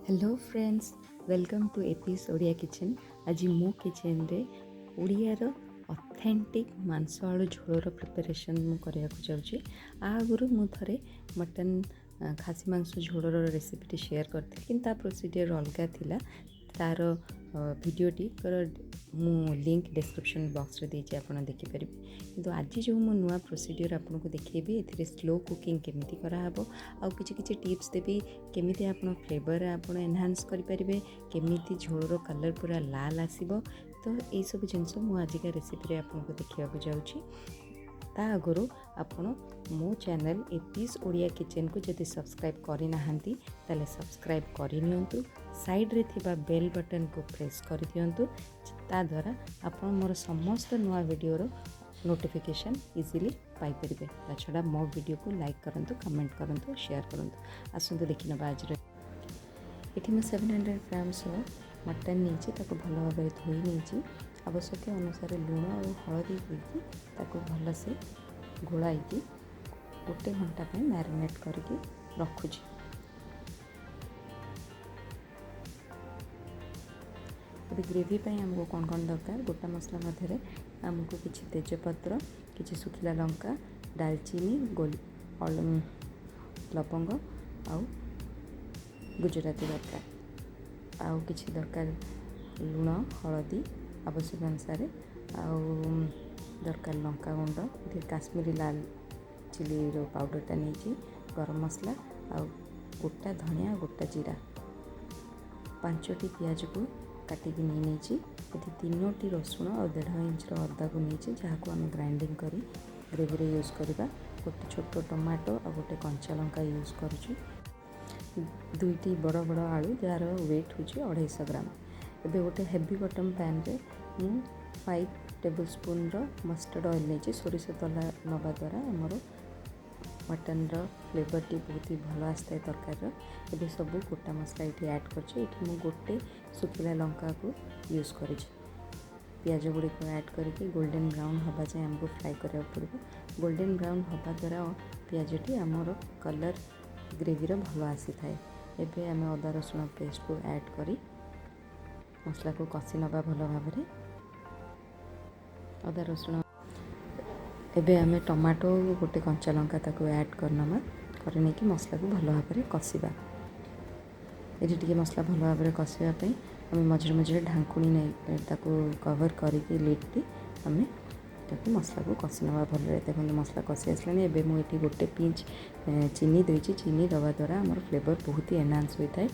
Hello friends, welcome to एपीस Odia kitchen. आज मो किचन रे ओडियार ऑथेंटिक मांस आलू झोलर प्रिपरेशन मु करया को जाउची। आगुरु मु थरे मटन खासी मांस झोलर रेसिपीटी शेयर करथि, किंतु ता प्रोसीजर अलगा थिला। तार भिडियोटी मु लिंक डिस्क्रिप्शन बॉक्स रे देछि, आपण देखि परिबे। किंतु आज जो मु नुआ प्रोसीजर आपन को देखिबी, एथिरे स्लो कुकिंग केमिति करा हबो, आ किछि किछि टिप्स देबी केमिति आपण फ्लेवर आपण एनहांस करि परिबे, केमिति झोलर कलर पूरा लाल आसीबो। तो एई सब जिंस मु आजिका रेसिपी रे आपन को देखिया को जाउछि। ता आगरो आपण मो चैनल एपीस ओडिया किचन को जदि सब्सक्राइब करि नाहंती ताले सब्सक्राइब करि नियंतु। साइड रे थिबा बेल बटन को प्रेस करि दियंतु। ता द्वारा आपण मोर समस्त नुआ वीडियो रो नोटिफिकेशन इजीली पाई परिबे। ता छडा मो वीडियो को लाइक करंतु, कमेंट करंतु, शेयर करंतु। आसंतु देखिना आज रे एठी मैं 700 ग्राम्स मटन नीचे ताको भल भाव धोई नहीं। आवश्यक अनुसार लुण और हलदी देकी ताको भल से गोलाई गोटे घंटा पे मैरिनेट करके रखुची। अभी ग्रेवी पे हमको कौन कौन दरकार, गोटा मसला मध्य आमको किसी तेजपत्र, किसी सुखिला लंका, दालचीनी, लवंग आउ गुजराती दरकार, आउ किसी दरकार लुण हलदी आवश्यक अनुसार, आउ दरकार लंका गुंड, काश्मीरी लाल चिली रो पाउडरटा नहीं, गरम मसला आउ गोटा धनिया, गोटा जीरा, 5टी पियाज को काटिकी नहीं, ये 3टी रसुण और 1.5 इंच अदा को नहीं, जहाँ को आम ग्राइंडिंग करी ग्रेवी रे यूज करवा। गोटे छोट टमाटो और गोटे कंचा लंका यूज करुछु। 2टी बड़ बड़ आलू जार वेट हूँ 250 ग्राम। एबे गोटे हेवी बटम पैन रे मु 5 टेबल स्पून मस्टर्ड ऑयल नहीं, सोरिष तला नवा द्वारा आमर मटन फ्लेवर टी बहुत ही भल आसता है तरकार। एबे सब गोटा मसला ये ऐड कर गोटे सुखिला लंका को यूज कर पियाज गुड़िक ऐड करके गोल्डन ब्राउन हवा जाए आमको फ्राए करा पड़ो। गोल्डन ब्राउन हवा द्वारा पियाजटी आमर कलर ग्रेवी रो भल आसी थाए। एबे आम अदा रसुण पेस्ट को ऐड करी मसला को कषि नवा भल भाव में। अदा रसुण एबे आम टमाटो गोटे कंचा लंका ताको ऐड करनमा करने की मसला को भल भाव में कषा। ये टी मसला भल भाव में कषापी आम मझे मझे ढांकुणी नहीं ताको कवर करके लिड्टी आम ताकि मसला को कषि नवा भल। देखो मसला कषि आसला। एबे मुझे गोटे पिंच चीनी देछि। चीनी दवा द्वारा आमर फ्लेवर बहुत ही एनहांस होता है।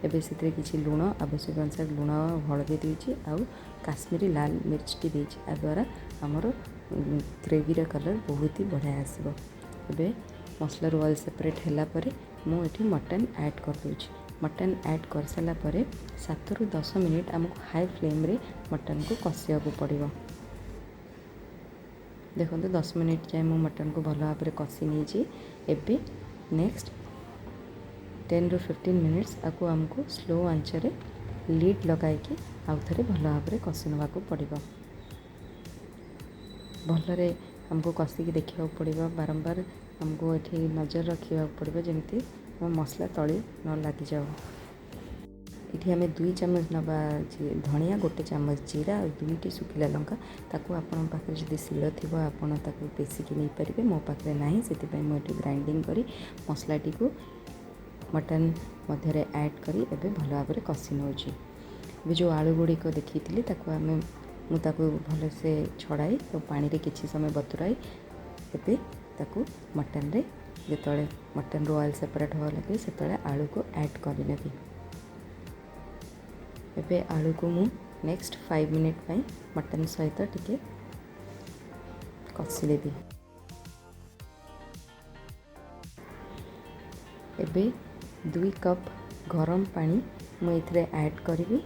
एबे से किसी लुण आवश्यक अनुसार लुण हलदी देछि, आउ काश्मीरी लाल मिर्चटी देछि। आ द्वारा आमर ग्रेवी कलर बहुत ही बढ़िया आसबो। एबे मसला ऑयल सेपरेट होला परे मु एठी मटन ऐड कर दूछि। मटन ऐड कर सारा परे 7 ରୁ 10 मिनिट आमको हाई फ्लेम रे मटन को कषिया को पड़िबो। देखो 10 मिनिट जाए मु मटन को भल भाव में कषि नहीं। एबे नेक्स्ट 10 ରୁ 15 मिनिट्स आपको आमको स्लो आंचरे लीड लगाई आउ थे भल भाव में कषि नवा को पड़िबो। भलरे हमको कषिकी देखा पड़ो। बारंबार हमको ये नजर रखा पड़ो जमी मसला तले न लग जाओ। ये आम 2 चामच नवा धनिया, गोटे चामच जीरा और 2टी सुखिला लंका ताको आपण पाखे जदि शिल थी आपड़ ताको पेसिकी नहीं पारे। मो पाखे ना से मुझे ग्राइंडिंग करी मसलाटी को मटन मध्य ऐड करी एबे भल भाव में कषि नौची। जो आलू गुड़िक देखी थी मुझे भल से छड़ाई तो पानी रे किछि समय बतुराई। एबे ताको मटन रे जिते मटन रो ऑयल सेपरेट हो लगे से आलू को ऐड कर नेबी। एबे आलू को मु नेक्स्ट 5 मिनिट पाई मटन सहित टिके कषि देबी। एबे 2 कप गरम पानी मु इथरे ऐड करी।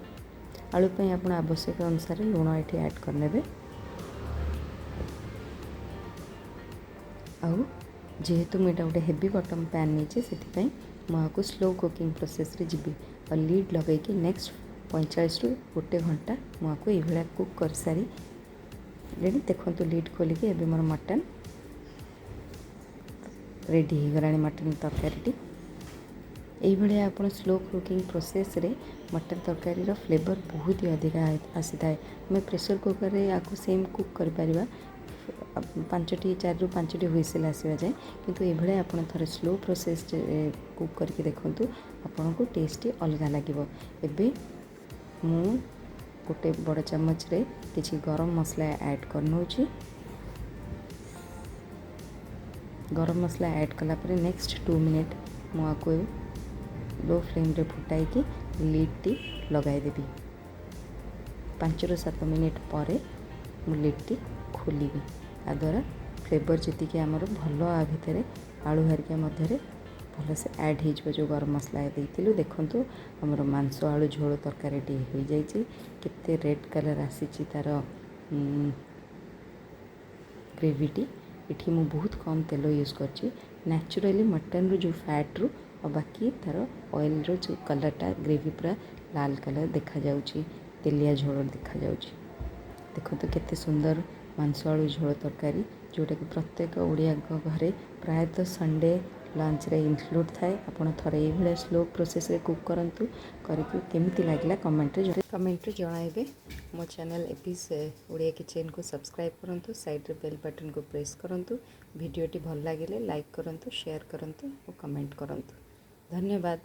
आलू पे आप आवश्यक अनुसार लुण ये ऐड करने। आउ जेहेतु मुझे गोटे हेवी बटम पैन नहीं से मुझे स्लो कुकिंग प्रोसेस रे जीवी और लीड लगे नेक्स्ट 45 ରୁ 1 घंटा मुझे ये कुक कर सारी रेडी। देखो लीड खोलिकी एबे मोर मटन रेडी हो गला। मटन तरकारी এইভাবে ଆପଣ ସ୍ଲୋ କୁକିଂ ପ୍ରୋସେସ୍ରେ ମଟର ତରକାରୀର ଫ୍ଲେଭର୍ ବହୁତ ହି ଅଧିକା ଆସିଥାଏ। ଆମେ ପ୍ରେସର୍ କୁକର୍ରେ ୟାକୁ ସେମ୍ କୁକ୍ କରିପାରିବା 4ରୁ 5ଟି ହୁଇସିଲ୍ ଆସିବା ଯାଏ, କିନ୍ତୁ ଏଇଭଳିଆ ଆପଣ ଥରେ ସ୍ଲୋ ପ୍ରୋସେସ୍ କୁକ୍ କରିକି ଦେଖନ୍ତୁ, ଆପଣଙ୍କୁ ଟେଷ୍ଟ ଅଲଗା ଲାଗିବ। ଏବେ ମୁଁ ଗୋଟେ ବଡ଼ ଚାମଚରେ କିଛି ଗରମ ମସଲା ଆଡ଼୍ କରିନେଉଛି। ଗରମ ମସଲା ଆଡ଼୍ କଲା ପରେ ନେକ୍ସଟ 2 ମିନିଟ୍ ମୁଁ ଆକୁ लो फ्लेम्रे फुटाई लिड्टी लगाईदेवी। 5ରୁ 7 मिनिट पर मु लिड्टी खोलि आ द्वारा फ्लेवर जी आमर भल आ भितर आलू हरिका मध्य भलसे ऐड हो जो गरम मसला देलु। देखु आमर मांस आलू झोल तरकारी हो जाइए, केते रेड कलर आसी तार ग्रेवीटी। इठी मु बहुत कम तेल यूज़ करची, नेचुरली मटन रो जो फैट रू और बाकी तार ऑयल रो जो कलरटा ग्रेवी पूरा लाल कलर देखा जाउची, तेलिया झोल देखा जाउची। देखो तो केते सुंदर मांस आलू झोल तरकारी, जोटा कि प्रत्येक ओडिया घरे प्रायतः संडे लंच रे इंक्लूड थाए। आपण थरे ये स्लो प्रोसेस रे कुक करंतु, करके केमिति लागिला कमेंट रे जणाइबे। मो चैनल एपिस ओडिया किचन को सब्सक्राइब करंतु, साइड रे बेल बटन को प्रेस करंतु। वीडियोटी भल लागिले लाइक करंतु, शेयर करंतु और कमेंट करंतु। धन्यवाद।